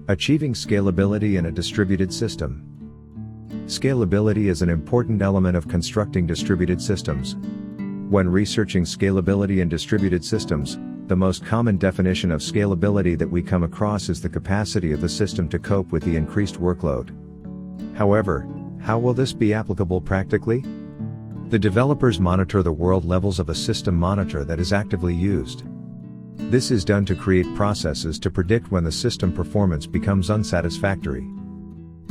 Achieving scalability in a distributed system. Scalability is an important element of constructing distributed systems. When researching scalability in distributed systems, the most common definition of scalability that we come across is the capacity of the system to cope with the increased workload. However, how will this be applicable practically? The developers monitor the world levels of a system monitor that is actively used. This is done to create processes to predict when the system performance becomes unsatisfactory.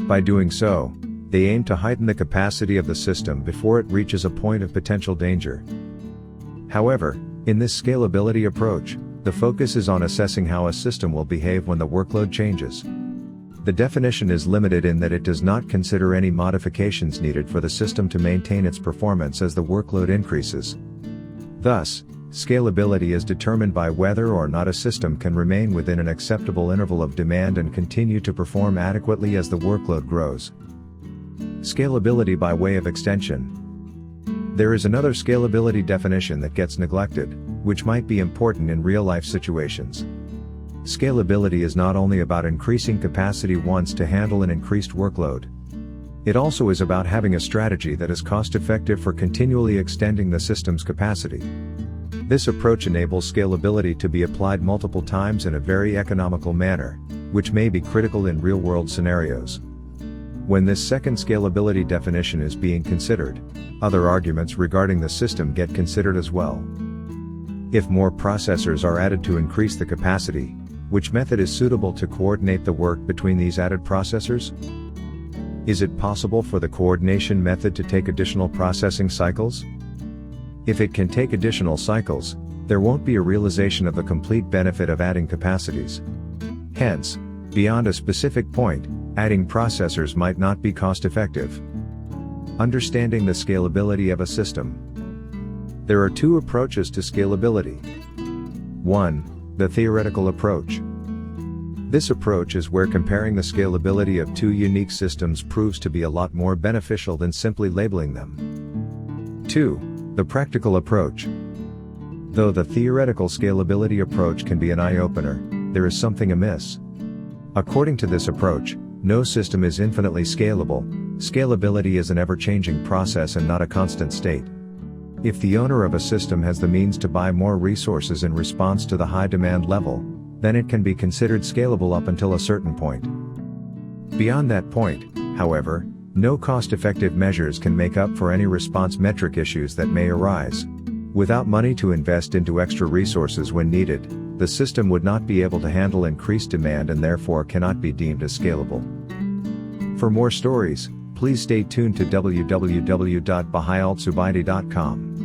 By doing so, they aim to heighten the capacity of the system before it reaches a point of potential danger. However, in this scalability approach, the focus is on assessing how a system will behave when the workload changes. The definition is limited in that it does not consider any modifications needed for the system to maintain its performance as the workload increases. Thus, scalability is determined by whether or not a system can remain within an acceptable interval of demand and continue to perform adequately as the workload grows. Scalability by way of extension. There is another scalability definition that gets neglected, which might be important in real-life situations. Scalability is not only about increasing capacity once to handle an increased workload. It also is about having a strategy that is cost-effective for continually extending the system's capacity. This approach enables scalability to be applied multiple times in a very economical manner, which may be critical in real-world scenarios. When this second scalability definition is being considered, other arguments regarding the system get considered as well. If more processors are added to increase the capacity, which method is suitable to coordinate the work between these added processors? Is it possible for the coordination method to take additional processing cycles? If it can take additional cycles, there won't be a realization of the complete benefit of adding capacities. Hence, beyond a specific point, adding processors might not be cost-effective. Understanding the scalability of a system. There are two approaches to scalability. 1. The theoretical approach. This approach is where comparing the scalability of two unique systems proves to be a lot more beneficial than simply labeling them. 2. The practical approach. Though the theoretical scalability approach can be an eye-opener, there is something amiss. According to this approach, no system is infinitely scalable. Scalability is an ever-changing process and not a constant state. If the owner of a system has the means to buy more resources in response to the high demand level, then it can be considered scalable up until a certain point. Beyond that point, however, no cost-effective measures can make up for any response metric issues that may arise. Without money to invest into extra resources when needed, the system would not be able to handle increased demand and therefore cannot be deemed as scalable. For more stories, please stay tuned to www.bahaaalzubaidi.com.